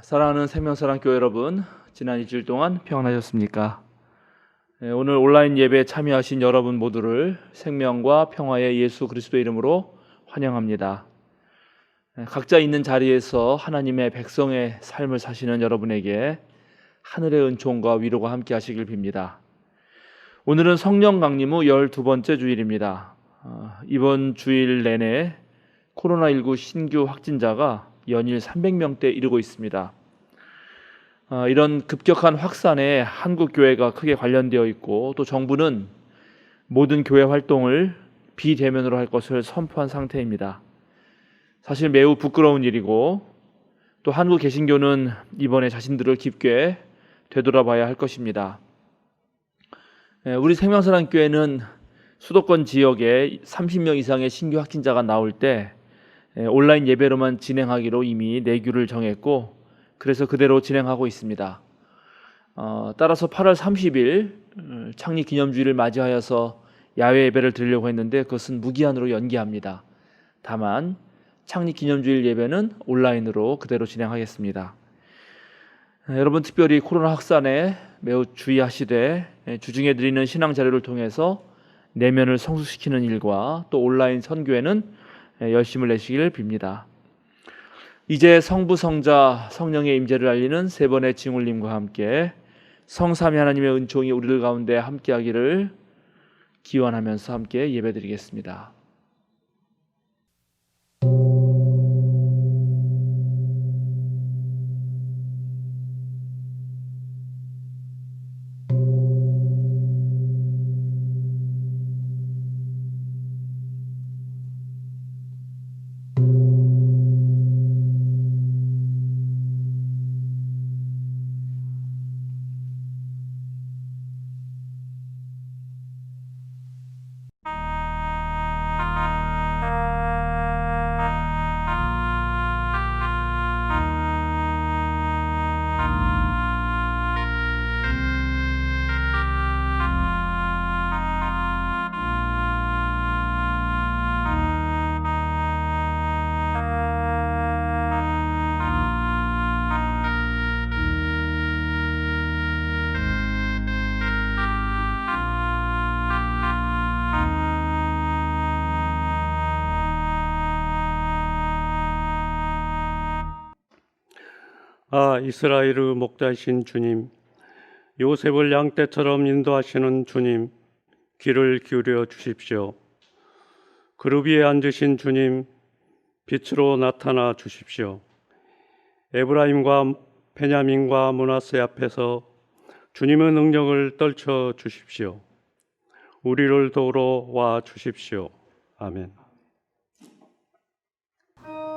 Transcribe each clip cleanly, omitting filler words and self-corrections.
사랑하는 생명사랑교회 여러분, 지난 일주일 동안 평안하셨습니까? 오늘 온라인 예배에 참여하신 여러분 모두를 생명과 평화의 예수 그리스도의 이름으로 환영합니다. 각자 있는 자리에서 하나님의 백성의 삶을 사시는 여러분에게 하늘의 은총과 위로가 함께 하시길 빕니다. 오늘은 성령 강림 후 12번째 주일입니다. 이번 주일 내내 코로나19 신규 확진자가 연일 300명대에 이르고 있습니다. 이런 급격한 확산에 한국 교회가 크게 관련되어 있고, 또 정부는 모든 교회 활동을 비대면으로 할 것을 선포한 상태입니다. 사실 매우 부끄러운 일이고, 또 한국 개신교는 이번에 자신들을 깊게 되돌아봐야 할 것입니다. 우리 생명사랑교회는 수도권 지역에 30명 이상의 신규 확진자가 나올 때 온라인 예배로만 진행하기로 이미 내규를 정했고, 그래서 그대로 진행하고 있습니다. 따라서 8월 30일 창립기념주일을 맞이하여서 야외 예배를 드리려고 했는데 그것은 무기한으로 연기합니다. 다만 창립기념주일 예배는 온라인으로 그대로 진행하겠습니다. 여러분, 특별히 코로나 확산에 매우 주의하시되 주중에 드리는 신앙 자료를 통해서 내면을 성숙시키는 일과 또 온라인 선교회는 열심을 내시길 빕니다. 이제 성부, 성자, 성령의 임재를 알리는 세 번의 징울림과 함께 성삼위 하나님의 은총이 우리들 가운데 함께하기를 기원하면서 함께 예배드리겠습니다. 이스라엘의 목자이신 주님, 요셉을 양떼처럼 인도하시는 주님, 귀를 기울여 주십시오. 그룹 위에 앉으신 주님, 빛으로 나타나 주십시오. 에브라임과 베냐민과 므낫세 앞에서 주님의 능력을 떨쳐 주십시오. 우리를 도우러 와 주십시오. 아멘. 온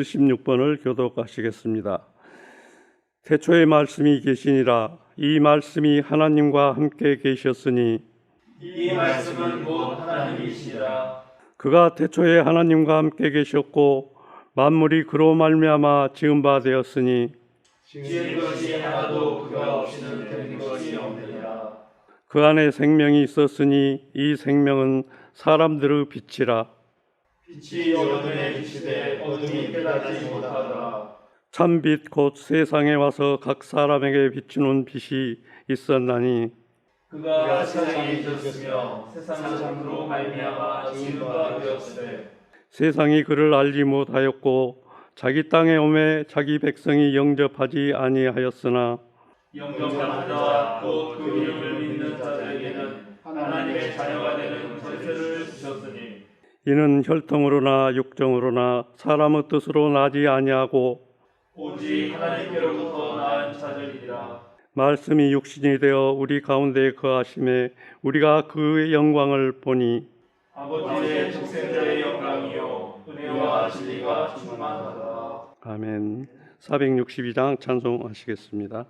76번을 교독하시겠습니다. 태초에 말씀이 계시니라. 이 말씀이 하나님과 함께 계셨으니 이 말씀은 곧 하나님이시니라. 그가 태초에 하나님과 함께 계셨고 만물이 그로 말미암아 지은 바 되었으니 지은 것이 하나도 그가 없이는 된 것이 없느니라. 그 안에 생명이 있었으니 이 생명은 사람들의 빛이라. 빛이 어둠에 비치되 어둠이 깨닫지 못하더라. 참빛 곧 세상에 와서 각 사람에게 비추는 빛이 있었나니 그가 세상에 있었으며 세상은 그로 말미암아 지은 바 되었으되 세상이 그를 알지 못하였고 자기 땅에 오매 자기 백성이 영접하지 아니하였으나 영접하는 자 곧 그 이름을 믿는 자들에게는 하나님의 자녀가 되는 권세를 주셨으니 이는 혈통으로나 육정으로나 사람의 뜻으로 나지 아니하고 오직 하나님께로부터 난 자들이라. 말씀이 육신이 되어 우리 가운데 거하심에 우리가 그의 영광을 보니 아버지의 독생자의 영광이요 은혜와 진리가 충만하다. 아멘. 462장 찬송하시겠습니다.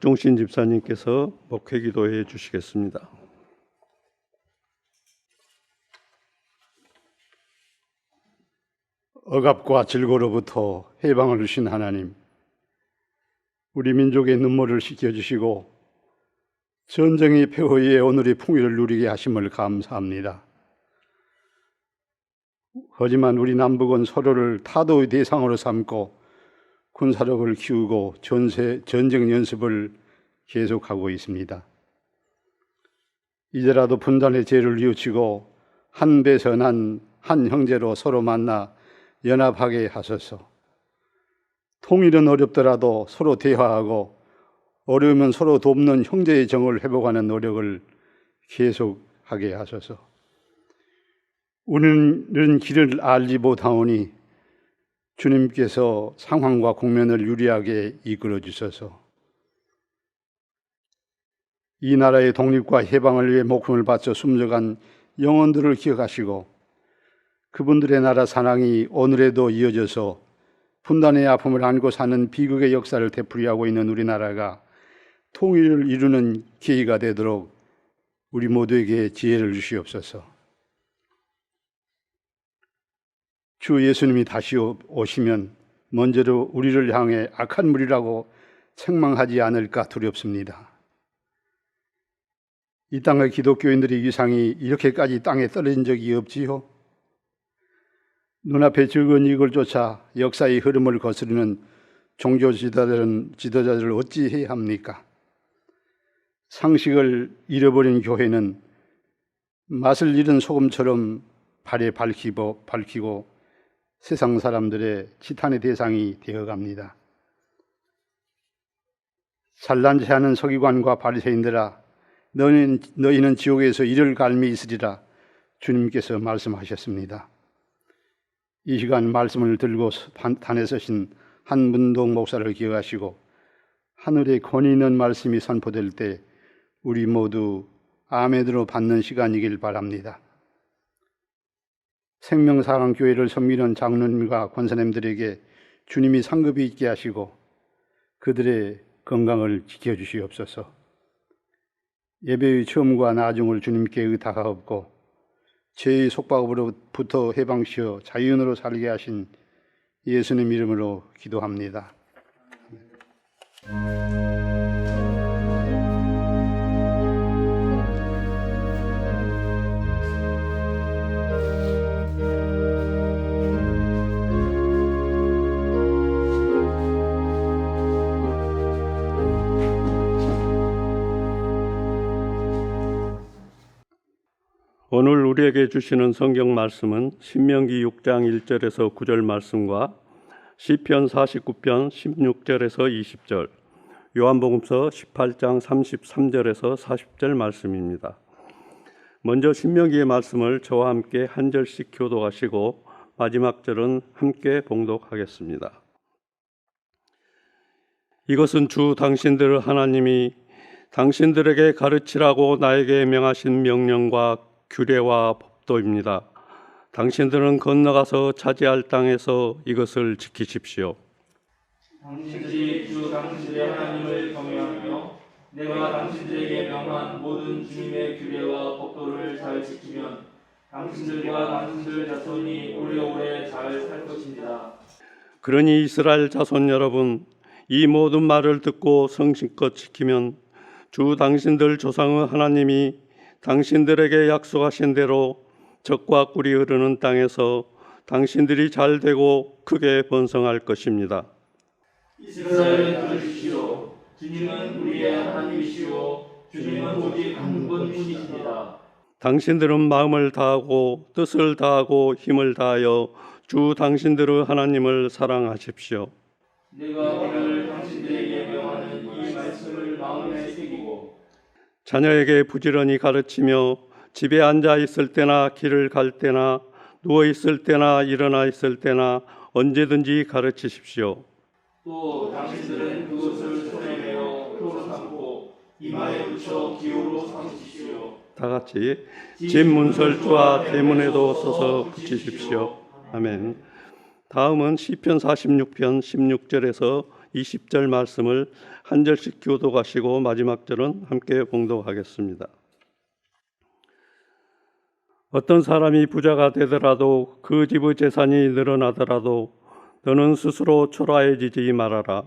박종신 집사님께서 목회 기도해 주시겠습니다. 억압과 질고로부터 해방을 주신 하나님, 우리 민족의 눈물을 씻겨주시고 전쟁의 폐허에 오늘의 풍요를 누리게 하심을 감사합니다. 하지만 우리 남북은 서로를 타도의 대상으로 삼고 군사력을 키우고 전쟁 연습을 계속하고 있습니다. 이제라도 분단의 죄를 뉘우치고 한 배서 난 한 형제로 서로 만나 연합하게 하소서. 통일은 어렵더라도 서로 대화하고 어려우면 서로 돕는 형제의 정을 회복하는 노력을 계속하게 하소서. 우리는 길을 알지 못하오니 주님께서 상황과 국면을 유리하게 이끌어 주소서. 이 나라의 독립과 해방을 위해 목숨을 바쳐 숨져간 영혼들을 기억하시고 그분들의 나라 사랑이 오늘에도 이어져서 분단의 아픔을 안고 사는 비극의 역사를 되풀이하고 있는 우리나라가 통일을 이루는 계기가 되도록 우리 모두에게 지혜를 주시옵소서. 주 예수님이 다시 오시면 먼저로 우리를 향해 악한 무리라고 책망하지 않을까 두렵습니다. 이 땅의 기독교인들의 위상이 이렇게까지 땅에 떨어진 적이 없지요. 눈앞에 적은 이익을 쫓아 역사의 흐름을 거스르는 종교 지도자들을 어찌 해야 합니까? 상식을 잃어버린 교회는 맛을 잃은 소금처럼 발에 밝히고 세상 사람들의 지탄의 대상이 되어갑니다. 잘난 체하는 서기관과 바리새인들아, 너희는 지옥에서 이를 갈미 있으리라 주님께서 말씀하셨습니다. 이 시간 말씀을 들고 단에 서신 한문동 목사를 기억하시고 하늘에 권위 있는 말씀이 선포될 때 우리 모두 아멘으로 받는 시간이길 바랍니다. 생명사랑교회를 섬기는 장로님과 권사님들에게 주님이 상급이 있게 하시고 그들의 건강을 지켜주시옵소서. 예배의 처음과 나중을 주님께 의탁하옵고 죄의 속박으로부터 해방시어 자유인으로 살게 하신 예수님 이름으로 기도합니다. 오늘 우리에게 주시는 성경 말씀은 신명기 6장 1절에서 9절 말씀과 시편 49편 16절에서 20절, 요한복음서 18장 33절에서 40절 말씀입니다. 먼저 신명기의 말씀을 저와 함께 한 절씩 교독하시고 마지막 절은 함께 봉독하겠습니다. 이것은 주 당신들 하나님이 당신들에게 가르치라고 나에게 명하신 명령과 규례와 법도입니다. 당신들은 건너가서 차지할 땅에서 이것을 지키십시오. 당신들이 주 당신들의 하나님을 경외하며 내가 당신들에게 명한 모든 주님의 규례와 법도를 잘 지키면 당신들과 당신들 자손이 오래오래 잘 살 것입니다. 그러니 이스라엘 자손 여러분, 이 모든 말을 듣고 성심껏 지키면 주 당신들 조상의 하나님이 당신들에게 약속하신 대로 젖과 꿀이 흐르는 땅에서 당신들이 잘 되고 크게 번성할 것입니다. 이스라엘을 들으십시오. 주님은 우리의 하나님이시오. 주님은 오직 한 분이십니다. 당신들은 마음을 다하고 뜻을 다하고 힘을 다하여 주 당신들의 하나님을 사랑하십시오. 내가 오늘 당신들에게 명하는 이 말씀을 마음에 새기고 자녀에게 부지런히 가르치며 집에 앉아 있을 때나 길을 갈 때나 누워 있을 때나 일어나 있을 때나 언제든지 가르치십시오. 또 당신들은 그것을 손에 메어 표로 삼고 이마에 붙여 기호로 삼으십시오. 다 같이 집 문설주와 대문에도 써서 붙이십시오. 아멘. 다음은 시편 46편 16절에서 20절 말씀을 한 절씩 교독하시고 마지막 절은 함께 봉독하겠습니다. 어떤 사람이 부자가 되더라도 그 집의 재산이 늘어나더라도 너는 스스로 초라해지지 말아라.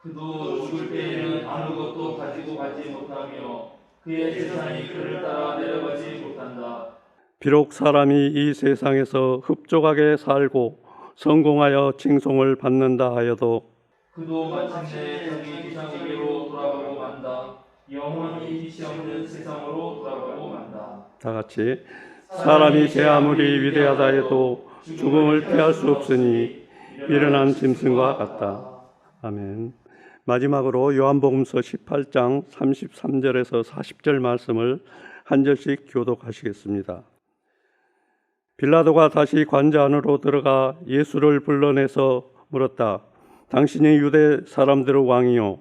그도 죽을 때에는 아무것도 가지고 가지 못하며 그의 재산이 그를 따라 내려가지 못한다. 비록 사람이 이 세상에서 흡족하게 살고 성공하여 칭송을 받는다 하여도 그도 마침내 자기 조상에게로 돌아가고 만다. 영원히 빛이 없는 세상으로 돌아가고 다 같이 사람이 제 아무리 위대하다 해도 죽음을 피할 수 없으니 미련한 짐승과 같다. 아멘. 마지막으로 요한복음서 18장 33절에서 40절 말씀을 한 절씩 교독하시겠습니다. 빌라도가 다시 관자 안으로 들어가 예수를 불러내서 물었다. 당신이 유대 사람들의 왕이요?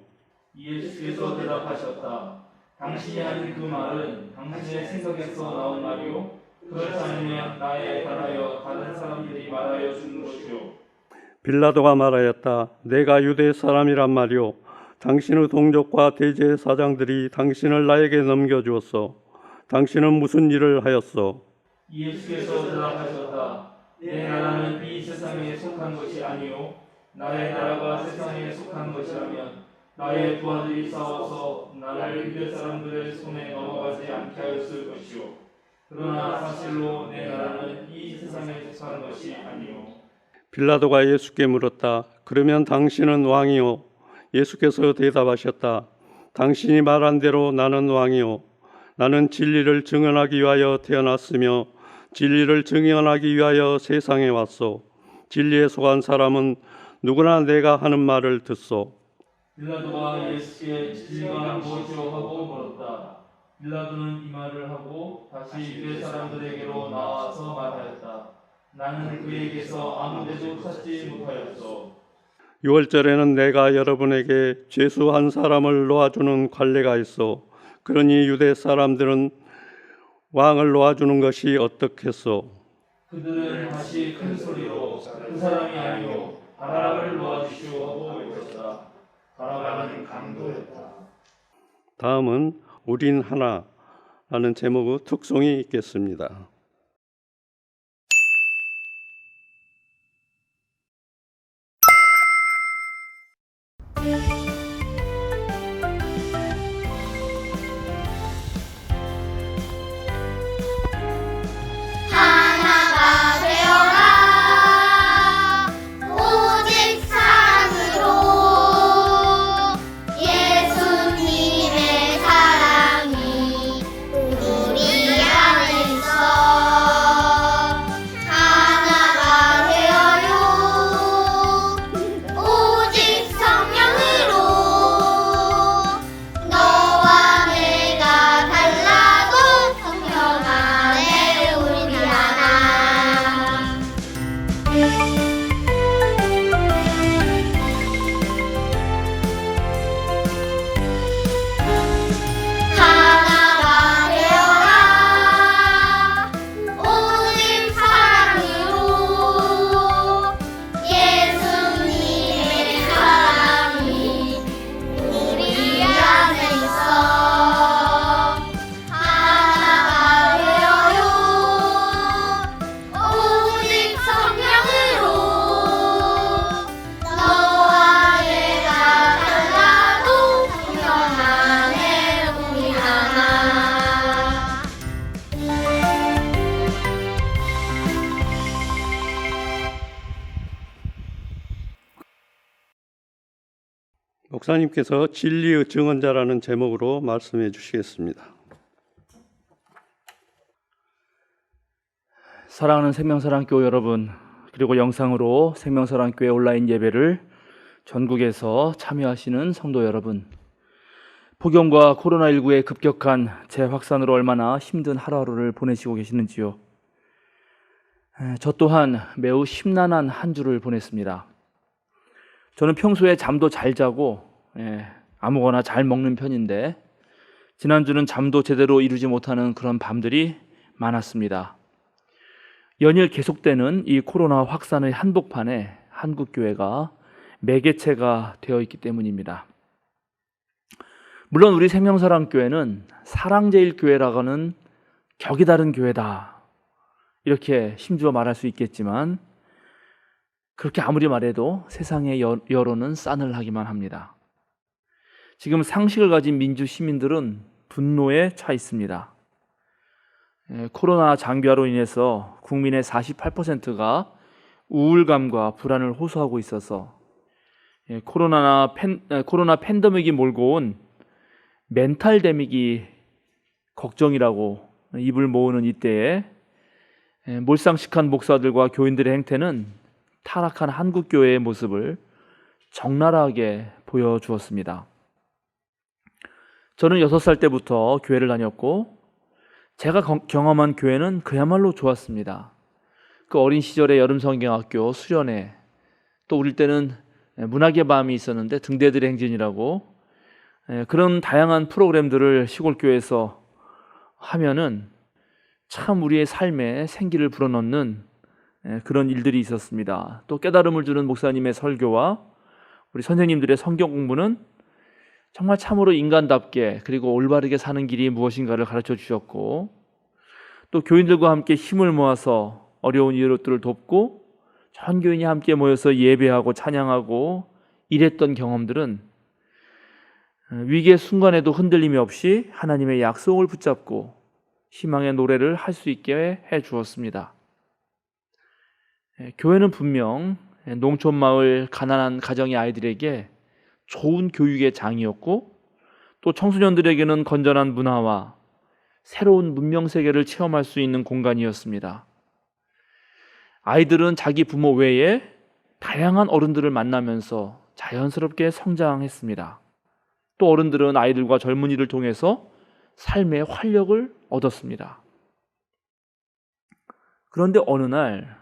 예수께서 대답하셨다. 당신이 하는 그 말은 당신의 생각에서 나온 말이요? 그렇지 않으면 나에 관하여 다른 사람들이 말하여 주는 것이요. 빌라도가 말하였다. 내가 유대 사람이란 말이요. 당신의 동족과 대제사장들이 당신을 나에게 넘겨주었어. 당신은 무슨 일을 하였어? 예수께서 대답하셨다. 내 나라는 이 세상에 속한 것이 아니요 나의 나라가 세상에 속한 것이라면 나의 부하들이 싸워서 나를 유대 사람들의 손에 넘어가지 않게 하였을 것이요. 그러나 사실로 내 나라는 이 세상에 속한 것이 아니요. 빌라도가 예수께 물었다. 그러면 당신은 왕이요? 예수께서 대답하셨다. 당신이 말한 대로 나는 왕이요. 나는 진리를 증언하기 위하여 태어났으며 진리를 증언하기 위하여 세상에 왔소. 진리에 속한 사람은 누구나 내가 하는 말을 듣소. 빌라도가 예수께 진리가 무엇이오 하고 물었다. 빌라도는 이 말을 하고 다시 유대 사람들에게로 나와서 말하였다. 나는 그에게서 아무 데도 찾지 못하였소. 6월절에는 내가 여러분에게 죄수 한 사람을 놓아주는 관례가 있어. 그러니 유대 사람들은 왕을 놓아주는 것이 어떻겠소? 그들은 다시 큰 소리로 그 사람이 아니오 바라바를 놓아주시오 하고 외쳤다. 바라바는 강도였다. 다음은 우린 하나라는 제목의 특송이 있겠습니다. 하나가 되어라 오직 사랑으로 예수님의 사랑이 우리 안에 있어 하나가 되어요 오직 성령으로 너와 내가 달라도 성령 안에 우리 하나 하나가 되어라 오직 사랑으로 예수님의 사랑이 우리 안에 있어 하나가 되어요 오직 성령으로 너와 내가 달라도 성령 안에 우리 하나 목사님께서 진리의 증언자라는 제목으로 말씀해 주시겠습니다. 사랑하는 생명사랑교회 여러분, 그리고 영상으로 생명사랑교회 온라인 예배를 전국에서 참여하시는 성도 여러분, 폭염과 코로나19의 급격한 재확산으로 얼마나 힘든 하루하루를 보내시고 계시는지요. 저 또한 매우 심란한 한 주를 보냈습니다. 저는 평소에 잠도 잘 자고 아무거나 잘 먹는 편인데 지난주는 잠도 제대로 이루지 못하는 그런 밤들이 많았습니다. 연일 계속되는 이 코로나 확산의 한복판에 한국교회가 매개체가 되어 있기 때문입니다. 물론 우리 생명사랑교회는 사랑제일교회라고는 격이 다른 교회다 이렇게 힘주어 말할 수 있겠지만 그렇게 아무리 말해도 세상의 여론은 싸늘하기만 합니다. 지금 상식을 가진 민주 시민들은 분노에 차 있습니다. 코로나 장기화로 인해서 국민의 48%가 우울감과 불안을 호소하고 있어서 코로나 팬데믹이 몰고 온 멘탈 데믹이 걱정이라고 입을 모으는 이때에 몰상식한 목사들과 교인들의 행태는 타락한 한국 교회의 모습을 적나라하게 보여주었습니다. 저는 6살 때부터 교회를 다녔고 제가 경험한 교회는 그야말로 좋았습니다. 그 어린 시절에 여름성경학교 수련회, 또 우리 때는 문학의 밤이 있었는데 등대들의 행진이라고 그런 다양한 프로그램들을 시골교회에서 하면은 참 우리의 삶에 생기를 불어넣는 그런 일들이 있었습니다. 또 깨달음을 주는 목사님의 설교와 우리 선생님들의 성경 공부는 정말 참으로 인간답게 그리고 올바르게 사는 길이 무엇인가를 가르쳐 주셨고, 또 교인들과 함께 힘을 모아서 어려운 이웃들을 돕고 전 교인이 함께 모여서 예배하고 찬양하고 이랬던 경험들은 위기의 순간에도 흔들림이 없이 하나님의 약속을 붙잡고 희망의 노래를 할 수 있게 해 주었습니다. 교회는 분명 농촌 마을 가난한 가정의 아이들에게 좋은 교육의 장이었고, 또 청소년들에게는 건전한 문화와 새로운 문명 세계를 체험할 수 있는 공간이었습니다. 아이들은 자기 부모 외에 다양한 어른들을 만나면서 자연스럽게 성장했습니다. 또 어른들은 아이들과 젊은이를 통해서 삶의 활력을 얻었습니다. 그런데 어느 날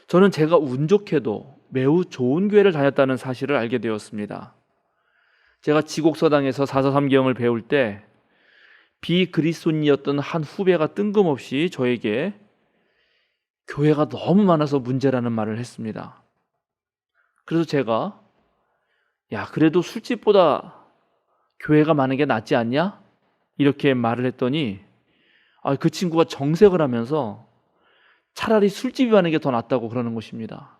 저는 제가 운 좋게도 매우 좋은 교회를 다녔다는 사실을 알게 되었습니다. 제가 지곡서당에서 사사삼경을 배울 때 비그리스도인이었던 한 후배가 뜬금없이 저에게 교회가 너무 많아서 문제라는 말을 했습니다. 그래서 제가 그래도 술집보다 교회가 많은 게 낫지 않냐? 이렇게 말을 했더니 그 친구가 정색을 하면서 차라리 술집이 많은 게 더 낫다고 그러는 것입니다.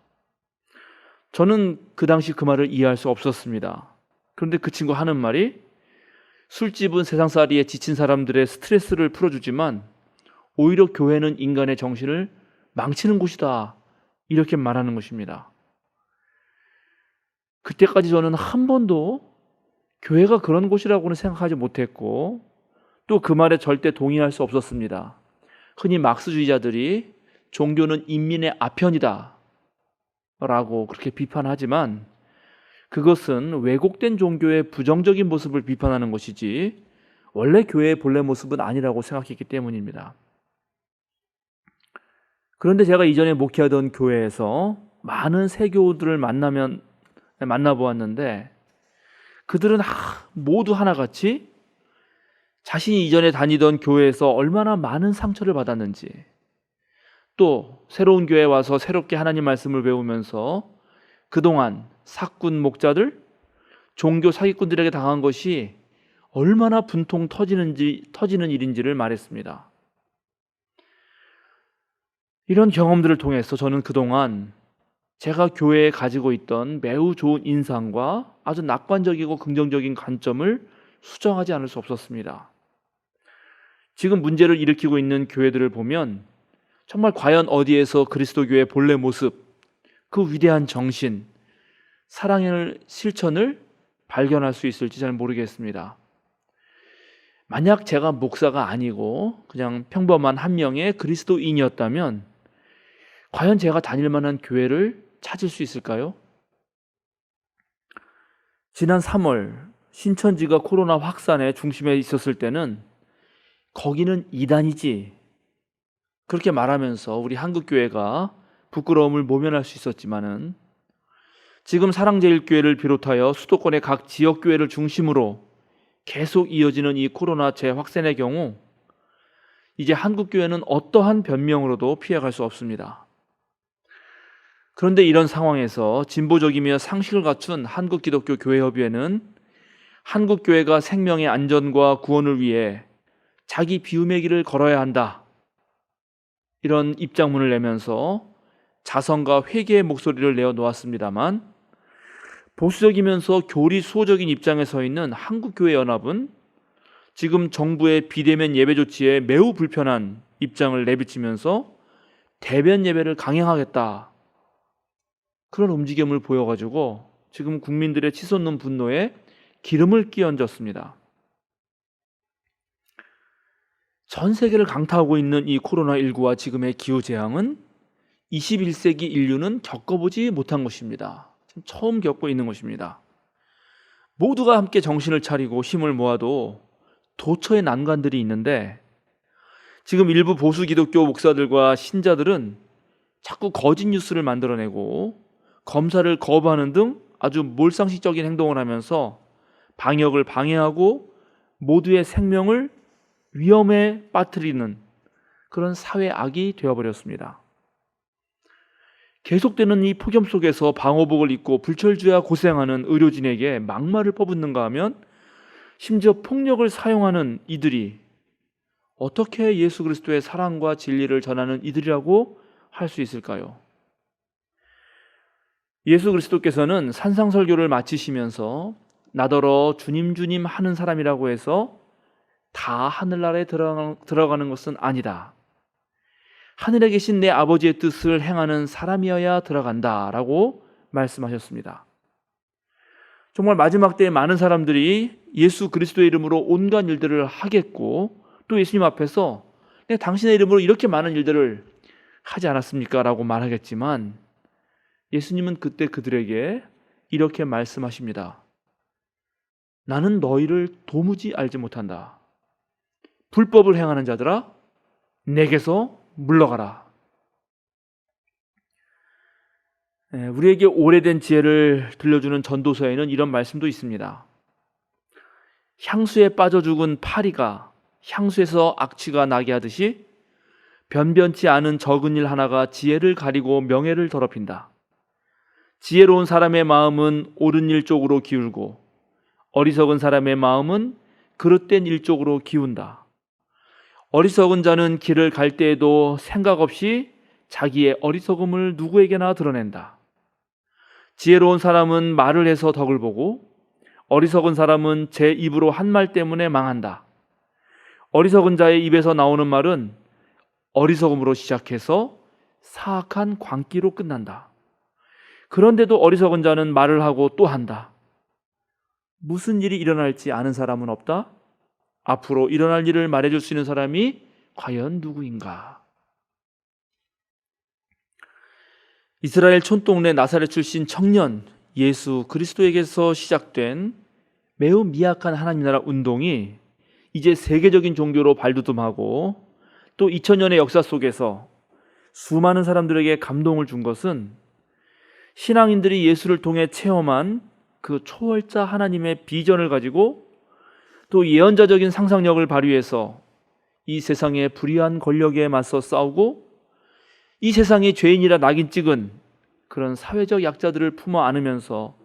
저는 그 당시 그 말을 이해할 수 없었습니다. 그런데 그 친구 하는 말이 술집은 세상살이에 지친 사람들의 스트레스를 풀어주지만 오히려 교회는 인간의 정신을 망치는 곳이다, 이렇게 말하는 것입니다. 그때까지 저는 한 번도 교회가 그런 곳이라고는 생각하지 못했고, 또 그 말에 절대 동의할 수 없었습니다. 흔히 막스주의자들이 종교는 인민의 아편이다 라고 그렇게 비판하지만 그것은 왜곡된 종교의 부정적인 모습을 비판하는 것이지 원래 교회의 본래 모습은 아니라고 생각했기 때문입니다. 그런데 제가 이전에 목회하던 교회에서 많은 세교우들을 만나보았는데 그들은 모두 하나같이 자신이 이전에 다니던 교회에서 얼마나 많은 상처를 받았는지, 또 새로운 교회에 와서 새롭게 하나님 말씀을 배우면서 그동안 사꾼 목자들, 종교 사기꾼들에게 당한 것이 얼마나 분통 터지는 일인지를 말했습니다. 이런 경험들을 통해서 저는 그동안 제가 교회에 가지고 있던 매우 좋은 인상과 아주 낙관적이고 긍정적인 관점을 수정하지 않을 수 없었습니다. 지금 문제를 일으키고 있는 교회들을 보면 정말 과연 어디에서 그리스도교의 본래 모습, 그 위대한 정신, 사랑의 실천을 발견할 수 있을지 잘 모르겠습니다. 만약 제가 목사가 아니고 그냥 평범한 한 명의 그리스도인이었다면 과연 제가 다닐 만한 교회를 찾을 수 있을까요? 지난 3월 신천지가 코로나 확산의 중심에 있었을 때는 거기는 이단이지, 그렇게 말하면서 우리 한국교회가 부끄러움을 모면할 수 있었지만은 지금 사랑제일교회를 비롯하여 수도권의 각 지역교회를 중심으로 계속 이어지는 이 코로나 재확산의 경우 이제 한국교회는 어떠한 변명으로도 피해갈 수 없습니다. 그런데 이런 상황에서 진보적이며 상식을 갖춘 한국기독교교회협의회는 한국교회가 생명의 안전과 구원을 위해 자기 비움의 길을 걸어야 한다, 이런 입장문을 내면서 자성과 회개의 목소리를 내어놓았습니다만, 보수적이면서 교리 수호적인 입장에 서 있는 한국교회연합은 지금 정부의 비대면 예배 조치에 매우 불편한 입장을 내비치면서 대면 예배를 강행하겠다, 그런 움직임을 보여가지고 지금 국민들의 치솟는 분노에 기름을 끼얹었습니다. 전 세계를 강타하고 있는 이 코로나19와 지금의 기후재앙은 21세기 인류는 겪어보지 못한 것입니다. 지금 처음 겪고 있는 것입니다. 모두가 함께 정신을 차리고 힘을 모아도 도처에 난관들이 있는데 지금 일부 보수 기독교 목사들과 신자들은 자꾸 거짓 뉴스를 만들어내고 검사를 거부하는 등 아주 몰상식적인 행동을 하면서 방역을 방해하고 모두의 생명을 위험에 빠뜨리는 그런 사회 악이 되어버렸습니다. 계속되는 이 폭염 속에서 방호복을 입고 불철주야 고생하는 의료진에게 막말을 퍼붓는가 하면 심지어 폭력을 사용하는 이들이 어떻게 예수 그리스도의 사랑과 진리를 전하는 이들이라고 할 수 있을까요? 예수 그리스도께서는 산상설교를 마치시면서 나더러 주님 주님 하는 사람이라고 해서 다 하늘나라에 들어가는 것은 아니다. 하늘에 계신 내 아버지의 뜻을 행하는 사람이어야 들어간다라고 말씀하셨습니다. 정말 마지막 때에 많은 사람들이 예수 그리스도의 이름으로 온갖 일들을 하겠고 또 예수님 앞에서 당신의 이름으로 이렇게 많은 일들을 하지 않았습니까? 라고 말하겠지만 예수님은 그때 그들에게 이렇게 말씀하십니다. 나는 너희를 도무지 알지 못한다. 불법을 행하는 자들아, 내게서 물러가라. 우리에게 오래된 지혜를 들려주는 전도서에는 이런 말씀도 있습니다. 향수에 빠져 죽은 파리가 향수에서 악취가 나게 하듯이 변변치 않은 적은 일 하나가 지혜를 가리고 명예를 더럽힌다. 지혜로운 사람의 마음은 옳은 일 쪽으로 기울고 어리석은 사람의 마음은 그릇된 일 쪽으로 기운다. 어리석은 자는 길을 갈 때에도 생각 없이 자기의 어리석음을 누구에게나 드러낸다. 지혜로운 사람은 말을 해서 덕을 보고 어리석은 사람은 제 입으로 한 말 때문에 망한다. 어리석은 자의 입에서 나오는 말은 어리석음으로 시작해서 사악한 광기로 끝난다. 그런데도 어리석은 자는 말을 하고 또 한다. 무슨 일이 일어날지 아는 사람은 없다. 앞으로 일어날 일을 말해줄 수 있는 사람이 과연 누구인가? 이스라엘 촌동네 나사렛 출신 청년 예수 그리스도에게서 시작된 매우 미약한 하나님 나라 운동이 이제 세계적인 종교로 발돋움하고 또 2000년의 역사 속에서 수많은 사람들에게 감동을 준 것은 신앙인들이 예수를 통해 체험한 그 초월자 하나님의 비전을 가지고 또 예언자적인 상상력을 발휘해서 이 세상의 불의한 권력에 맞서 싸우고 이 세상이 죄인이라 낙인 찍은 그런 사회적 약자들을 품어 안으면서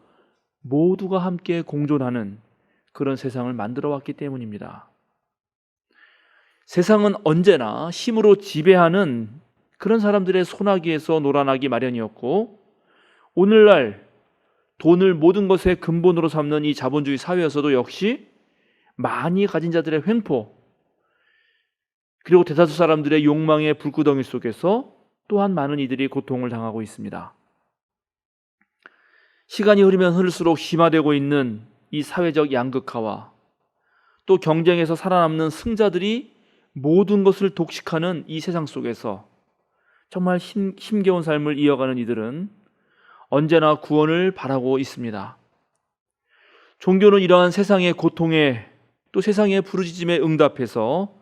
모두가 함께 공존하는 그런 세상을 만들어 왔기 때문입니다. 세상은 언제나 힘으로 지배하는 그런 사람들의 손아귀에서 놀아나기 마련이었고 오늘날 돈을 모든 것의 근본으로 삼는 이 자본주의 사회에서도 역시 많이 가진 자들의 횡포 그리고 대다수 사람들의 욕망의 불구덩이 속에서 또한 많은 이들이 고통을 당하고 있습니다. 시간이 흐르면 흐를수록 심화되고 있는 이 사회적 양극화와 또 경쟁에서 살아남는 승자들이 모든 것을 독식하는 이 세상 속에서 정말 힘겨운 삶을 이어가는 이들은 언제나 구원을 바라고 있습니다. 종교는 이러한 세상의 고통에 또 세상의 부르짖음에 응답해서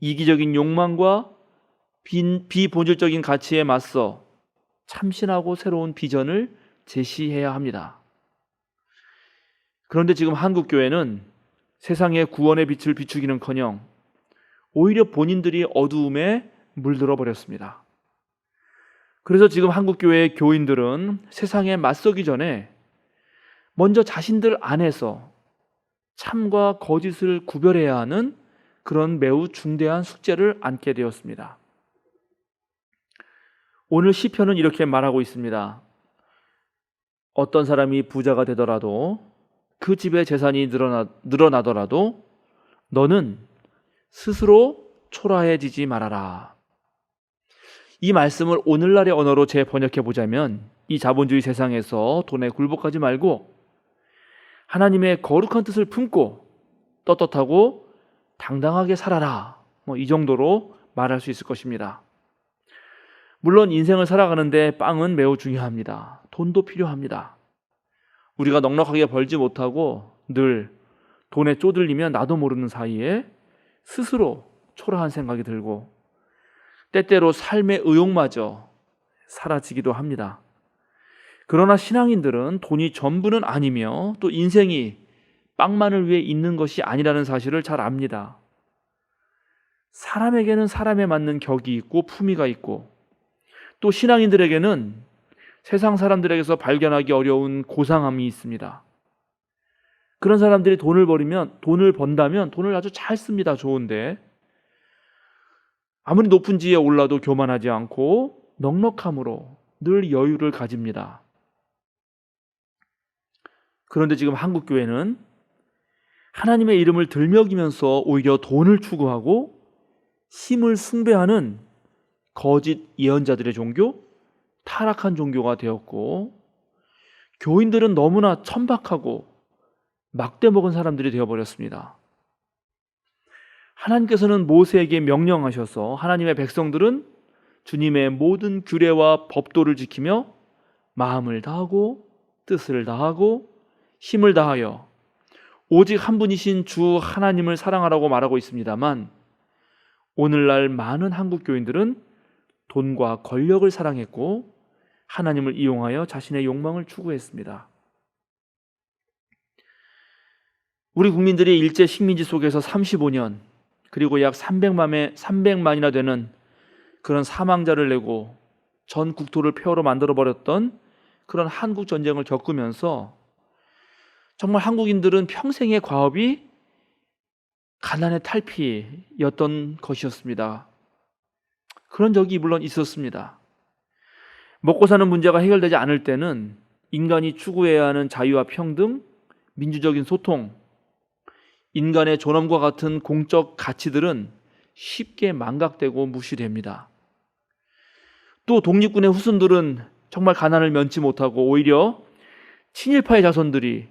이기적인 욕망과 비본질적인 가치에 맞서 참신하고 새로운 비전을 제시해야 합니다. 그런데 지금 한국교회는 세상의 구원의 빛을 비추기는커녕 오히려 본인들이 어두움에 물들어 버렸습니다. 그래서 지금 한국교회의 교인들은 세상에 맞서기 전에 먼저 자신들 안에서 참과 거짓을 구별해야 하는 그런 매우 중대한 숙제를 안게 되었습니다. 오늘 시편은 이렇게 말하고 있습니다. 어떤 사람이 부자가 되더라도 그 집에 재산이 늘어나더라도 너는 스스로 초라해지지 말아라. 이 말씀을 오늘날의 언어로 재번역해 보자면 이 자본주의 세상에서 돈에 굴복하지 말고 하나님의 거룩한 뜻을 품고 떳떳하고 당당하게 살아라 이 정도로 말할 수 있을 것입니다. 물론 인생을 살아가는데 빵은 매우 중요합니다. 돈도 필요합니다. 우리가 넉넉하게 벌지 못하고 늘 돈에 쪼들리면 나도 모르는 사이에 스스로 초라한 생각이 들고 때때로 삶의 의욕마저 사라지기도 합니다. 그러나 신앙인들은 돈이 전부는 아니며 또 인생이 빵만을 위해 있는 것이 아니라는 사실을 잘 압니다. 사람에게는 사람에 맞는 격이 있고 품위가 있고 또 신앙인들에게는 세상 사람들에게서 발견하기 어려운 고상함이 있습니다. 그런 사람들이 돈을 번다면 돈을 아주 잘 씁니다. 좋은데 아무리 높은 지위에 올라도 교만하지 않고 넉넉함으로 늘 여유를 가집니다. 그런데 지금 한국 교회는 하나님의 이름을 들먹이면서 오히려 돈을 추구하고 힘을 숭배하는 거짓 예언자들의 종교, 타락한 종교가 되었고 교인들은 너무나 천박하고 막대 먹은 사람들이 되어버렸습니다. 하나님께서는 모세에게 명령하셔서 하나님의 백성들은 주님의 모든 규례와 법도를 지키며 마음을 다하고 뜻을 다하고 힘을 다하여 오직 한 분이신 주 하나님을 사랑하라고 말하고 있습니다만 오늘날 많은 한국 교인들은 돈과 권력을 사랑했고 하나님을 이용하여 자신의 욕망을 추구했습니다. 우리 국민들이 일제 식민지 속에서 35년 그리고 약 300만이나 되는 그런 사망자를 내고 전 국토를 폐허로 만들어버렸던 그런 한국 전쟁을 겪으면서 정말 한국인들은 평생의 과업이 가난의 탈피였던 것이었습니다. 그런 적이 물론 있었습니다. 먹고 사는 문제가 해결되지 않을 때는 인간이 추구해야 하는 자유와 평등, 민주적인 소통, 인간의 존엄과 같은 공적 가치들은 쉽게 망각되고 무시됩니다. 또 독립군의 후손들은 정말 가난을 면치 못하고 오히려 친일파의 자손들이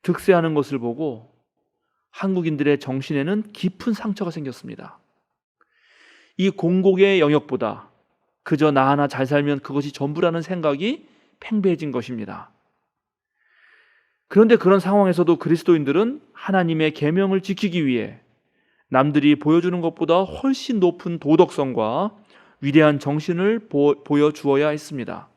득세하는 것을 보고 한국인들의 정신에는 깊은 상처가 생겼습니다. 이 공공의 영역보다 그저 나 하나 잘 살면 그것이 전부라는 생각이 팽배해진 것입니다. 그런데 그런 상황에서도 그리스도인들은 하나님의 계명을 지키기 위해 남들이 보여주는 것보다 훨씬 높은 도덕성과 위대한 정신을 보여주어야 했습니다.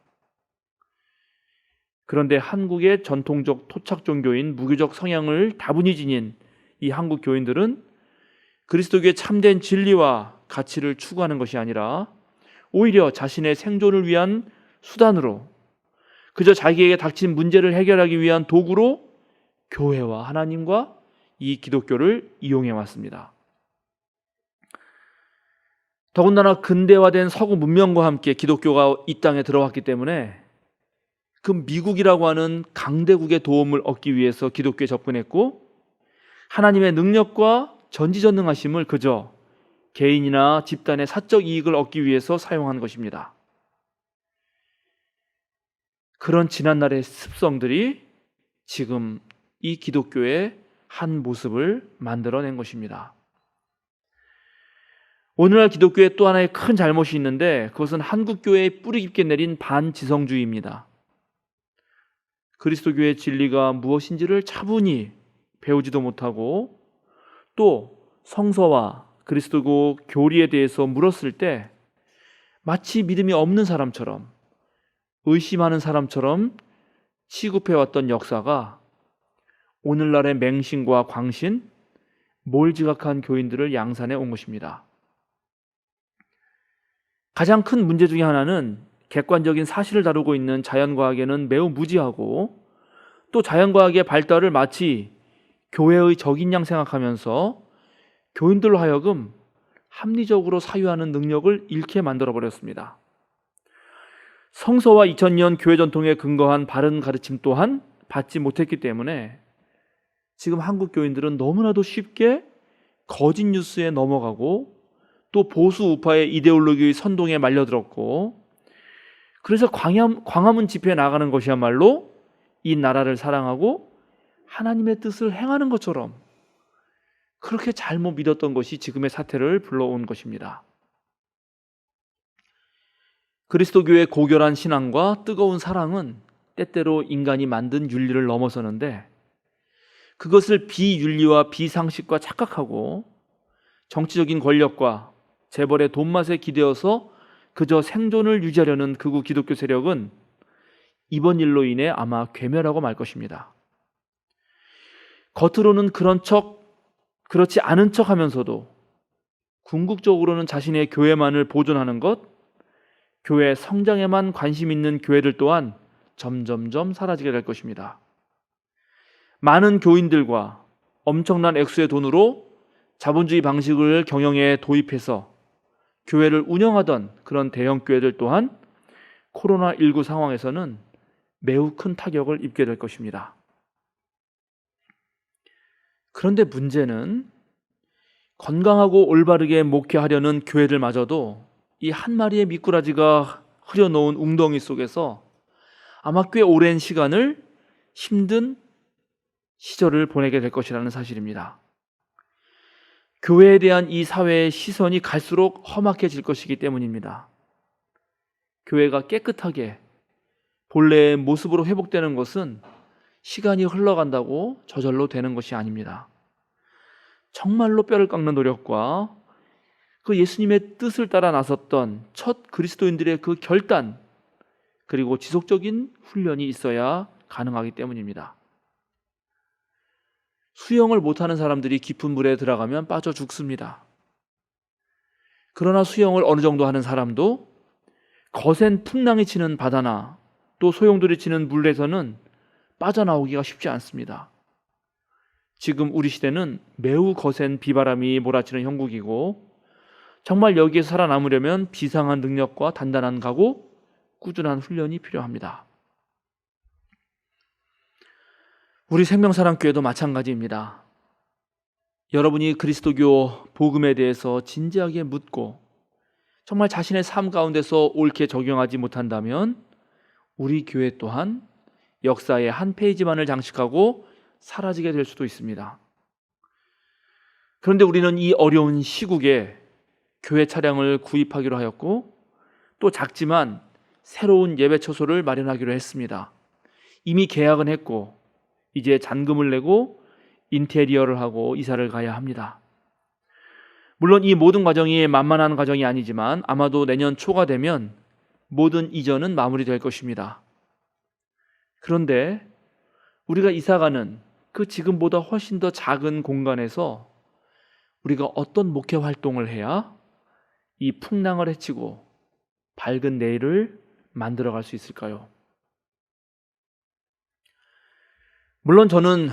그런데 한국의 전통적 토착 종교인 무교적 성향을 다분히 지닌 이 한국 교인들은 그리스도교의 참된 진리와 가치를 추구하는 것이 아니라 오히려 자신의 생존을 위한 수단으로 그저 자기에게 닥친 문제를 해결하기 위한 도구로 교회와 하나님과 이 기독교를 이용해 왔습니다. 더군다나 근대화된 서구 문명과 함께 기독교가 이 땅에 들어왔기 때문에 그 미국이라고 하는 강대국의 도움을 얻기 위해서 기독교에 접근했고 하나님의 능력과 전지전능하심을 그저 개인이나 집단의 사적 이익을 얻기 위해서 사용한 것입니다. 그런 지난날의 습성들이 지금 이 기독교의 한 모습을 만들어낸 것입니다. 오늘날 기독교에 또 하나의 큰 잘못이 있는데 그것은 한국교회에 뿌리 깊게 내린 반지성주의입니다. 그리스도교의 진리가 무엇인지를 차분히 배우지도 못하고 또 성서와 그리스도교 교리에 대해서 물었을 때 마치 믿음이 없는 사람처럼 의심하는 사람처럼 취급해왔던 역사가 오늘날의 맹신과 광신, 몰지각한 교인들을 양산해 온 것입니다. 가장 큰 문제 중에 하나는 객관적인 사실을 다루고 있는 자연과학에는 매우 무지하고 또 자연과학의 발달을 마치 교회의 적인 양 생각하면서 교인들로 하여금 합리적으로 사유하는 능력을 잃게 만들어버렸습니다. 성서와 2000년 교회 전통에 근거한 바른 가르침 또한 받지 못했기 때문에 지금 한국 교인들은 너무나도 쉽게 거짓 뉴스에 넘어가고 또 보수 우파의 이데올로기의 선동에 말려들었고 그래서 광화문 집회에 나가는 것이야말로 이 나라를 사랑하고 하나님의 뜻을 행하는 것처럼 그렇게 잘못 믿었던 것이 지금의 사태를 불러온 것입니다. 그리스도교의 고결한 신앙과 뜨거운 사랑은 때때로 인간이 만든 윤리를 넘어서는데 그것을 비윤리와 비상식과 착각하고 정치적인 권력과 재벌의 돈맛에 기대어서 그저 생존을 유지하려는 극우 기독교 세력은 이번 일로 인해 아마 괴멸하고 말 것입니다. 겉으로는 그렇지 않은 척 하면서도 궁극적으로는 자신의 교회만을 보존하는 것, 교회 성장에만 관심 있는 교회들 또한 점점점 사라지게 될 것입니다. 많은 교인들과 엄청난 액수의 돈으로 자본주의 방식을 경영에 도입해서 교회를 운영하던 그런 대형 교회들 또한 코로나19 상황에서는 매우 큰 타격을 입게 될 것입니다. 그런데 문제는 건강하고 올바르게 목회하려는 교회들마저도 이 한 마리의 미꾸라지가 흐려놓은 웅덩이 속에서 아마 꽤 오랜 시간을 힘든 시절을 보내게 될 것이라는 사실입니다. 교회에 대한 이 사회의 시선이 갈수록 험악해질 것이기 때문입니다. 교회가 깨끗하게 본래의 모습으로 회복되는 것은 시간이 흘러간다고 저절로 되는 것이 아닙니다. 정말로 뼈를 깎는 노력과 그 예수님의 뜻을 따라 나섰던 첫 그리스도인들의 그 결단 그리고 지속적인 훈련이 있어야 가능하기 때문입니다. 수영을 못하는 사람들이 깊은 물에 들어가면 빠져 죽습니다. 그러나 수영을 어느 정도 하는 사람도 거센 풍랑이 치는 바다나 또 소용돌이 치는 물에서는 빠져나오기가 쉽지 않습니다. 지금 우리 시대는 매우 거센 비바람이 몰아치는 형국이고 정말 여기에서 살아남으려면 비상한 능력과 단단한 각오, 꾸준한 훈련이 필요합니다. 우리 생명사랑교회도 마찬가지입니다. 여러분이 그리스도교 복음에 대해서 진지하게 묻고 정말 자신의 삶 가운데서 옳게 적용하지 못한다면 우리 교회 또한 역사의 한 페이지만을 장식하고 사라지게 될 수도 있습니다. 그런데 우리는 이 어려운 시국에 교회 차량을 구입하기로 하였고 또 작지만 새로운 예배처소를 마련하기로 했습니다. 이미 계약은 했고 이제 잔금을 내고 인테리어를 하고 이사를 가야 합니다. 물론 이 모든 과정이 만만한 과정이 아니지만 아마도 내년 초가 되면 모든 이전은 마무리될 것입니다. 그런데 우리가 이사가는 그 지금보다 훨씬 더 작은 공간에서 우리가 어떤 목회 활동을 해야 이 풍랑을 헤치고 밝은 내일을 만들어갈 수 있을까요? 물론 저는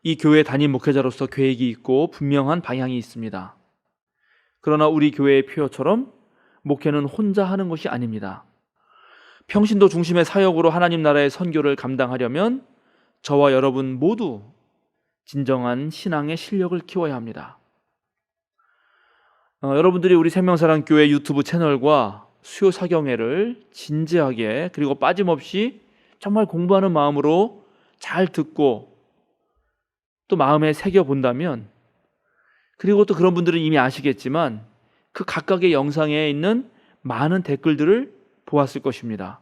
이 교회 담임 목회자로서 계획이 있고 분명한 방향이 있습니다. 그러나 우리 교회의 표어처럼 목회는 혼자 하는 것이 아닙니다. 평신도 중심의 사역으로 하나님 나라의 선교를 감당하려면 저와 여러분 모두 진정한 신앙의 실력을 키워야 합니다. 여러분들이 우리 생명사랑교회 유튜브 채널과 수요 사경회를 진지하게 그리고 빠짐없이 정말 공부하는 마음으로 잘 듣고 또 마음에 새겨본다면 그리고 또 그런 분들은 이미 아시겠지만 그 각각의 영상에 있는 많은 댓글들을 보았을 것입니다.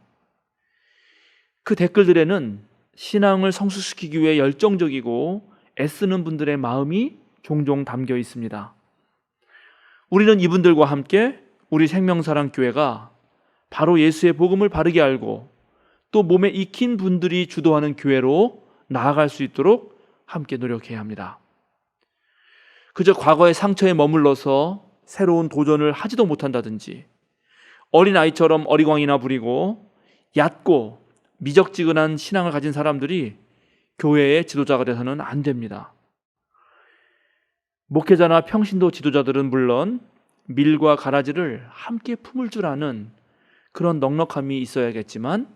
그 댓글들에는 신앙을 성숙시키기 위해 열정적이고 애쓰는 분들의 마음이 종종 담겨 있습니다. 우리는 이분들과 함께 우리 생명사랑교회가 바로 예수의 복음을 바르게 알고 또 몸에 익힌 분들이 주도하는 교회로 나아갈 수 있도록 함께 노력해야 합니다. 그저 과거의 상처에 머물러서 새로운 도전을 하지도 못한다든지 어린아이처럼 어리광이나 부리고 얕고 미적지근한 신앙을 가진 사람들이 교회의 지도자가 돼서는 안 됩니다. 목회자나 평신도 지도자들은 물론 밀과 가라지를 함께 품을 줄 아는 그런 넉넉함이 있어야겠지만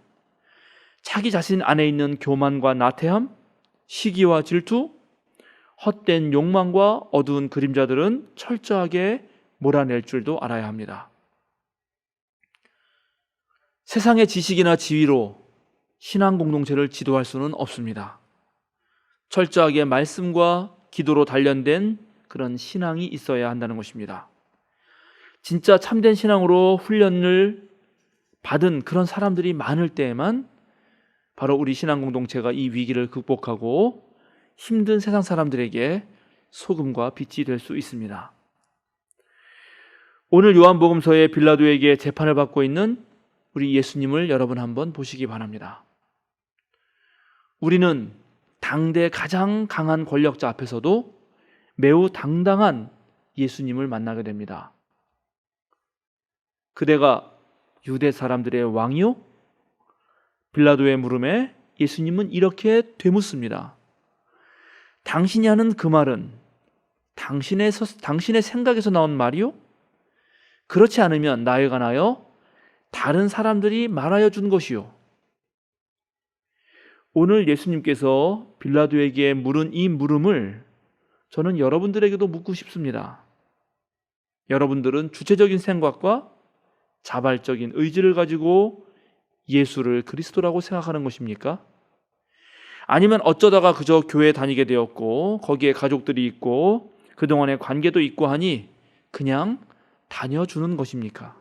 자기 자신 안에 있는 교만과 나태함, 시기와 질투, 헛된 욕망과 어두운 그림자들은 철저하게 몰아낼 줄도 알아야 합니다. 세상의 지식이나 지위로 신앙 공동체를 지도할 수는 없습니다. 철저하게 말씀과 기도로 단련된 그런 신앙이 있어야 한다는 것입니다. 진짜 참된 신앙으로 훈련을 받은 그런 사람들이 많을 때에만 바로 우리 신앙 공동체가 이 위기를 극복하고 힘든 세상 사람들에게 소금과 빛이 될 수 있습니다. 오늘 요한복음서에 빌라도에게 재판을 받고 있는 우리 예수님을 여러분 한번 보시기 바랍니다. 우리는 당대 가장 강한 권력자 앞에서도 매우 당당한 예수님을 만나게 됩니다. 그대가 유대 사람들의 왕이요? 빌라도의 물음에 예수님은 이렇게 되묻습니다. 당신이 하는 그 말은 당신의 생각에서 나온 말이요? 그렇지 않으면 나에 관하여 다른 사람들이 말하여 준 것이요. 오늘 예수님께서 빌라도에게 물은 이 물음을 저는 여러분들에게도 묻고 싶습니다. 여러분들은 주체적인 생각과 자발적인 의지를 가지고 예수를 그리스도라고 생각하는 것입니까? 아니면 어쩌다가 그저 교회에 다니게 되었고 거기에 가족들이 있고 그동안의 관계도 있고 하니 그냥 다녀주는 것입니까?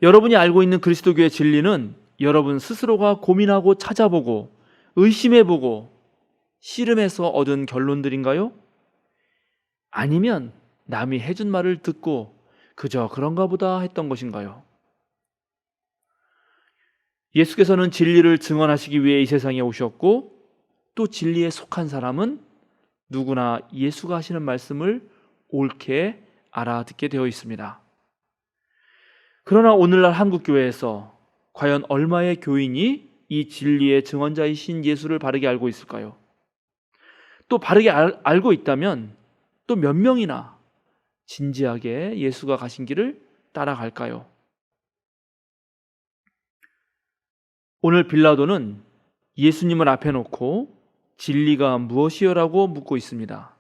여러분이 알고 있는 그리스도교의 진리는 여러분 스스로가 고민하고 찾아보고 의심해보고 씨름해서 얻은 결론들인가요? 아니면 남이 해준 말을 듣고 그저 그런가 보다 했던 것인가요? 예수께서는 진리를 증언하시기 위해 이 세상에 오셨고 또 진리에 속한 사람은 누구나 예수가 하시는 말씀을 옳게 알아듣게 되어 있습니다. 그러나 오늘날 한국교회에서 과연 얼마의 교인이 이 진리의 증언자이신 예수를 바르게 알고 있을까요? 또 바르게 알고 있다면 또 몇 명이나 진지하게 예수가 가신 길을 따라갈까요? 오늘 빌라도는 예수님을 앞에 놓고 진리가 무엇이요라고 묻고 있습니다.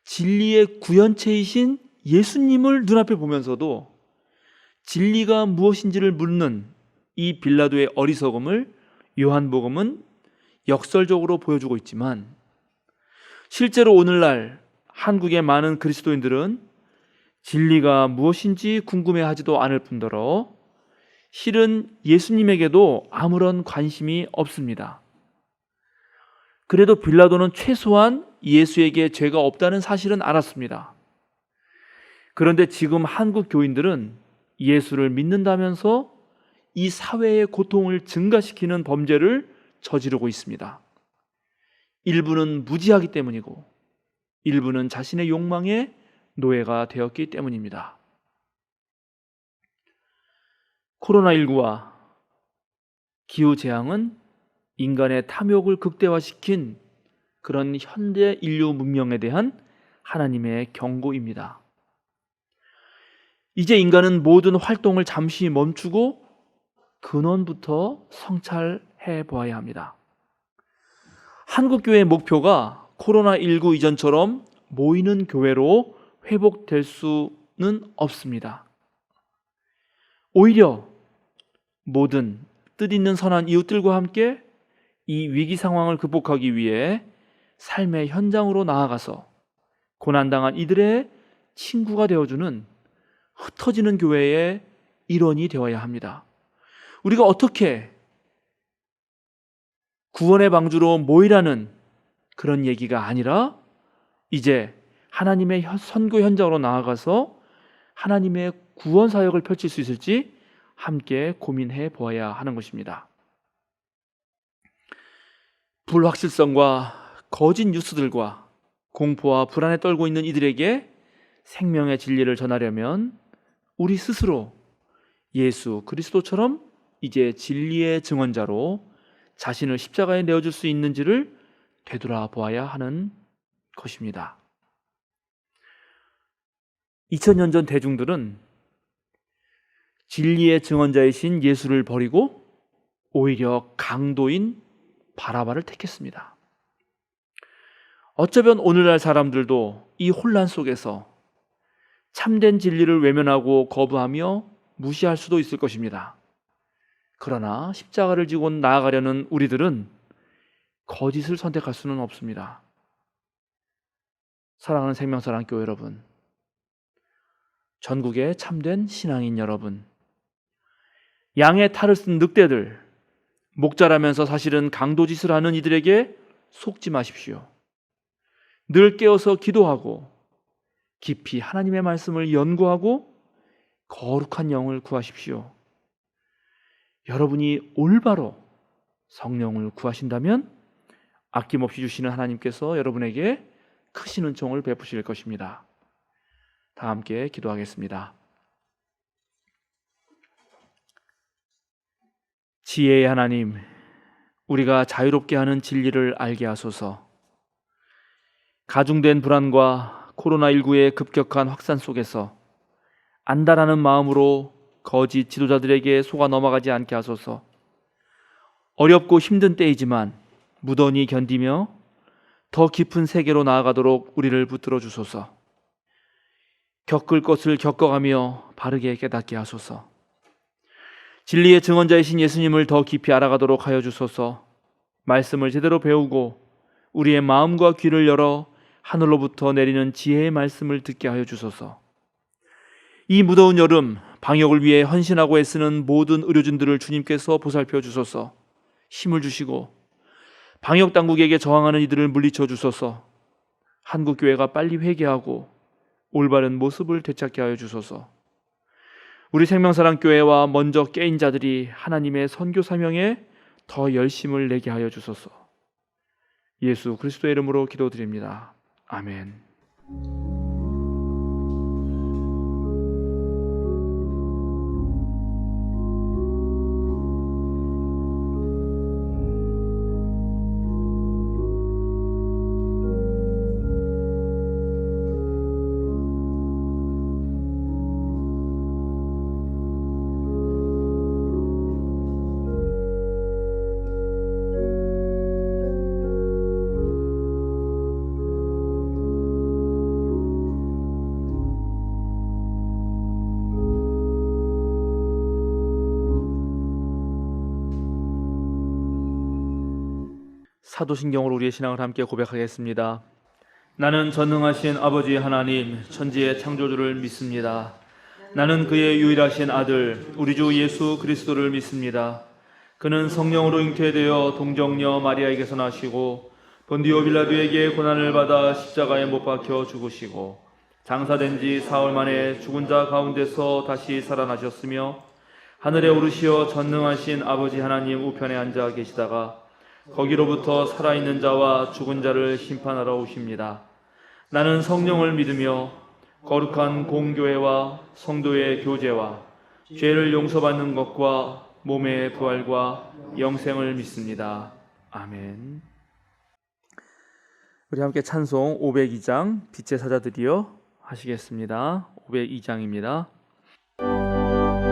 진리의 구현체이신 예수님을 눈앞에 보면서도 진리가 무엇인지를 묻는 이 빌라도의 어리석음을 요한복음은 역설적으로 보여주고 있지만 실제로 오늘날 한국의 많은 그리스도인들은 진리가 무엇인지 궁금해하지도 않을 뿐더러 실은 예수님에게도 아무런 관심이 없습니다. 그래도 빌라도는 최소한 예수에게 죄가 없다는 사실은 알았습니다. 그런데 지금 한국 교인들은 예수를 믿는다면서 이 사회의 고통을 증가시키는 범죄를 저지르고 있습니다. 일부는 무지하기 때문이고 일부는 자신의 욕망의 노예가 되었기 때문입니다. 코로나19와 기후재앙은 인간의 탐욕을 극대화시킨 그런 현대 인류 문명에 대한 하나님의 경고입니다. 이제 인간은 모든 활동을 잠시 멈추고 근원부터 성찰해 보아야 합니다. 한국교회의 목표가 코로나19 이전처럼 모이는 교회로 회복될 수는 없습니다. 오히려 모든 뜻있는 선한 이웃들과 함께 이 위기 상황을 극복하기 위해 삶의 현장으로 나아가서 고난당한 이들의 친구가 되어주는 흩어지는 교회의 일원이 되어야 합니다. 우리가 어떻게 구원의 방주로 모이라는 그런 얘기가 아니라 이제 하나님의 선교 현장으로 나아가서 하나님의 구원 사역을 펼칠 수 있을지 함께 고민해 보아야 하는 것입니다. 불확실성과 거짓 뉴스들과 공포와 불안에 떨고 있는 이들에게 생명의 진리를 전하려면 우리 스스로 예수 그리스도처럼 이제 진리의 증언자로 자신을 십자가에 내어줄 수 있는지를 되돌아보아야 하는 것입니다. 2000년 전 대중들은 진리의 증언자이신 예수를 버리고 오히려 강도인 바라바를 택했습니다. 어쩌면 오늘날 사람들도 이 혼란 속에서 참된 진리를 외면하고 거부하며 무시할 수도 있을 것입니다. 그러나 십자가를 지고 나아가려는 우리들은 거짓을 선택할 수는 없습니다. 사랑하는 생명사랑교회 여러분, 전국의 참된 신앙인 여러분, 양의 탈을 쓴 늑대들, 목자라면서 사실은 강도짓을 하는 이들에게 속지 마십시오. 늘 깨어서 기도하고 깊이 하나님의 말씀을 연구하고 거룩한 영을 구하십시오. 여러분이 올바로 성령을 구하신다면 아낌없이 주시는 하나님께서 여러분에게 크신 은총을 베푸실 것입니다. 다 함께 기도하겠습니다. 지혜의 하나님, 우리가 자유롭게 하는 진리를 알게 하소서. 가중된 불안과 코로나19의 급격한 확산 속에서 안다라는 마음으로 거짓 지도자들에게 속아 넘어가지 않게 하소서. 어렵고 힘든 때이지만 무던히 견디며 더 깊은 세계로 나아가도록 우리를 붙들어 주소서. 겪을 것을 겪어가며 바르게 깨닫게 하소서. 진리의 증언자이신 예수님을 더 깊이 알아가도록 하여 주소서. 말씀을 제대로 배우고 우리의 마음과 귀를 열어 하늘로부터 내리는 지혜의 말씀을 듣게 하여 주소서. 이 무더운 여름 방역을 위해 헌신하고 애쓰는 모든 의료진들을 주님께서 보살펴 주소서. 힘을 주시고 방역 당국에게 저항하는 이들을 물리쳐 주소서. 한국 교회가 빨리 회개하고 올바른 모습을 되찾게 하여 주소서. 우리 생명사랑교회와 먼저 깨인 자들이 하나님의 선교 사명에 더 열심을 내게 하여 주소서. 예수 그리스도의 이름으로 기도드립니다. 아멘. 사도신경으로 우리의 신앙을 함께 고백하겠습니다. 나는 전능하신 아버지 하나님 천지의 창조주를 믿습니다. 나는 그의 유일하신 아들 우리 주 예수 그리스도를 믿습니다. 그는 성령으로 잉태되어 동정녀 마리아에게서 나시고 본디오 빌라도에게 고난을 받아 십자가에 못 박혀 죽으시고 장사된 지 사흘 만에 죽은 자 가운데서 다시 살아나셨으며 하늘에 오르시어 전능하신 아버지 하나님 우편에 앉아 계시다가 거기로부터 살아있는 자와 죽은 자를 심판하러 오십니다. 나는 성령을 믿으며 거룩한 공교회와 성도의 교제와 죄를 용서받는 것과 몸의 부활과 영생을 믿습니다. 아멘. 우리 함께 찬송 502장 빛의 사자들이여 하시겠습니다. 502장입니다. 사자들이여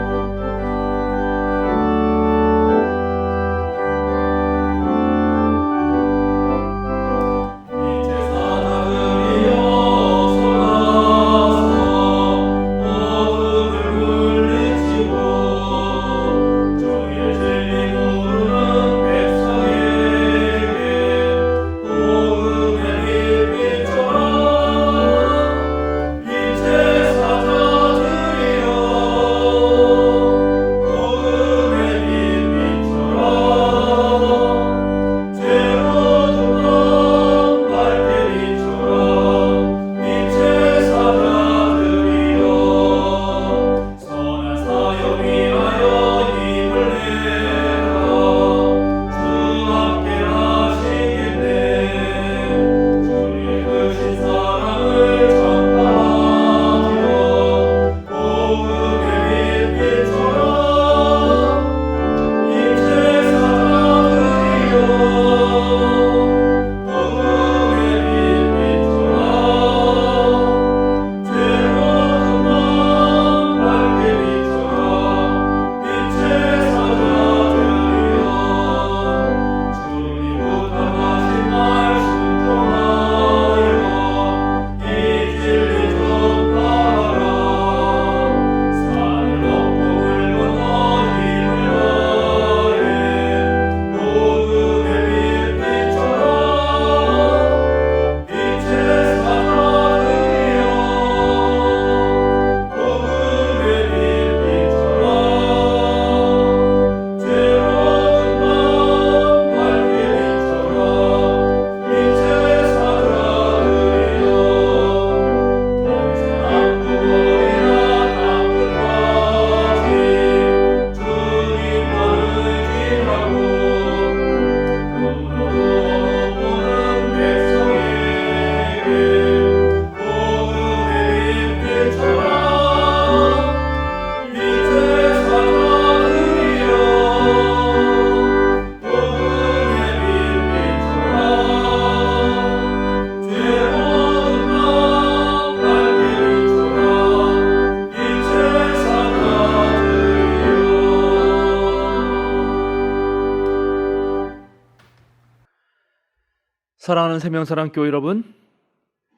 사랑하는 생명사랑교회 여러분,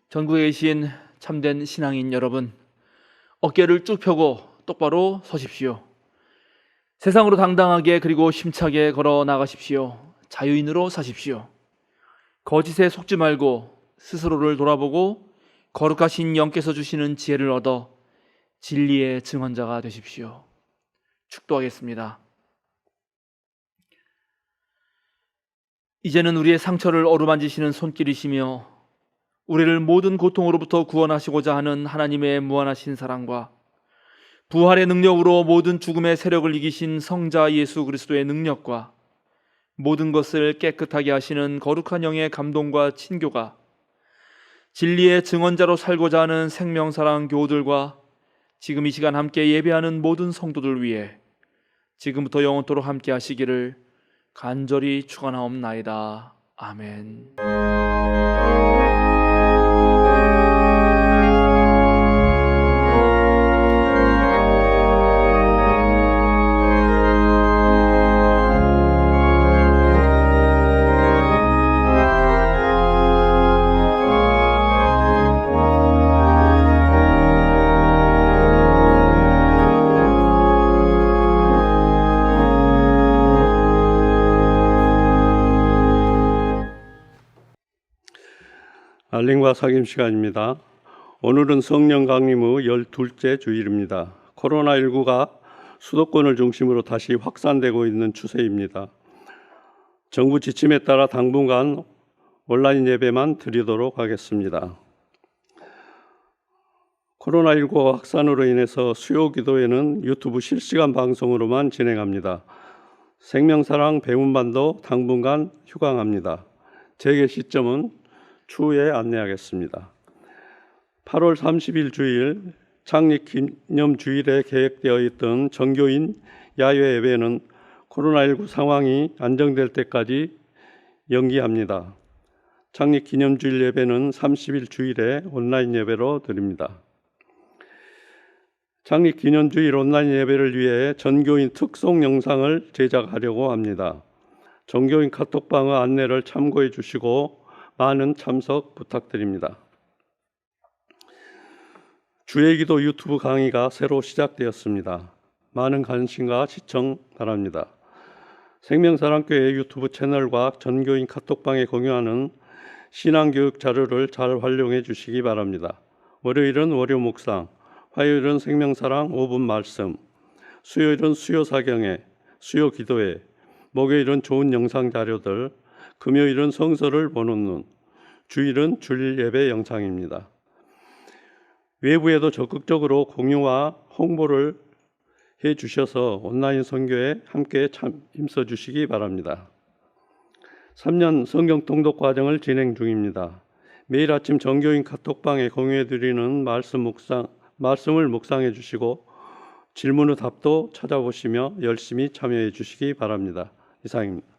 전국에 계신 참된 신앙인 여러분, 어깨를 쭉 펴고 똑바로 서십시오. 세상으로 당당하게 그리고 힘차게 걸어 나가십시오. 자유인으로 사십시오. 거짓에 속지 말고 스스로를 돌아보고 거룩하신 영께서 주시는 지혜를 얻어 진리의 증언자가 되십시오. 축도하겠습니다. 이제는 우리의 상처를 어루만지시는 손길이시며 우리를 모든 고통으로부터 구원하시고자 하는 하나님의 무한하신 사랑과 부활의 능력으로 모든 죽음의 세력을 이기신 성자 예수 그리스도의 능력과 모든 것을 깨끗하게 하시는 거룩한 영의 감동과 친교가 진리의 증언자로 살고자 하는 생명사랑 교우들과 지금 이 시간 함께 예배하는 모든 성도들 위해 지금부터 영원토록 함께 하시기를 간절히 축원하옵나이다. 아멘. 알림과 사귐 시간입니다. 오늘은 성령 강림 후 12째 주일입니다. 코로나19가 수도권을 중심으로 다시 확산되고 있는 추세입니다. 정부 지침에 따라 당분간 온라인 예배만 드리도록 하겠습니다. 코로나19 확산으로 인해서 수요 기도회는 유튜브 실시간 방송으로만 진행합니다. 생명사랑 배움반도 당분간 휴강합니다. 재개 시점은 추후에 안내하겠습니다. 8월 30일 주일 창립기념주일에 계획되어 있던 전교인 야외 예배는 코로나19 상황이 안정될 때까지 연기합니다. 창립기념주일 예배는 30일 주일에 온라인 예배로 드립니다. 창립기념주일 온라인 예배를 위해 전교인 특송 영상을 제작하려고 합니다. 전교인 카톡방의 안내를 참고해 주시고 많은 참석 부탁드립니다. 주의기도 유튜브 강의가 새로 시작되었습니다. 많은 관심과 시청 바랍니다. 생명사랑교회 유튜브 채널과 전교인 카톡방에 공유하는 신앙교육 자료를 잘 활용해 주시기 바랍니다. 월요일은 월요 묵상, 화요일은 생명사랑 5분 말씀, 수요일은 수요 사경회, 수요 기도회, 목요일은 좋은 영상 자료들, 금요일은 성서를 보는 눈, 주일은 주일 예배 영상입니다. 외부에도 적극적으로 공유와 홍보를 해 주셔서 온라인 선교에 함께 힘써 주시기 바랍니다. 3년 성경 통독 과정을 진행 중입니다. 매일 아침 전교인 카톡방에 공유해 드리는 말씀을 묵상해 주시고 질문 후 답도 찾아보시며 열심히 참여해 주시기 바랍니다. 이상입니다.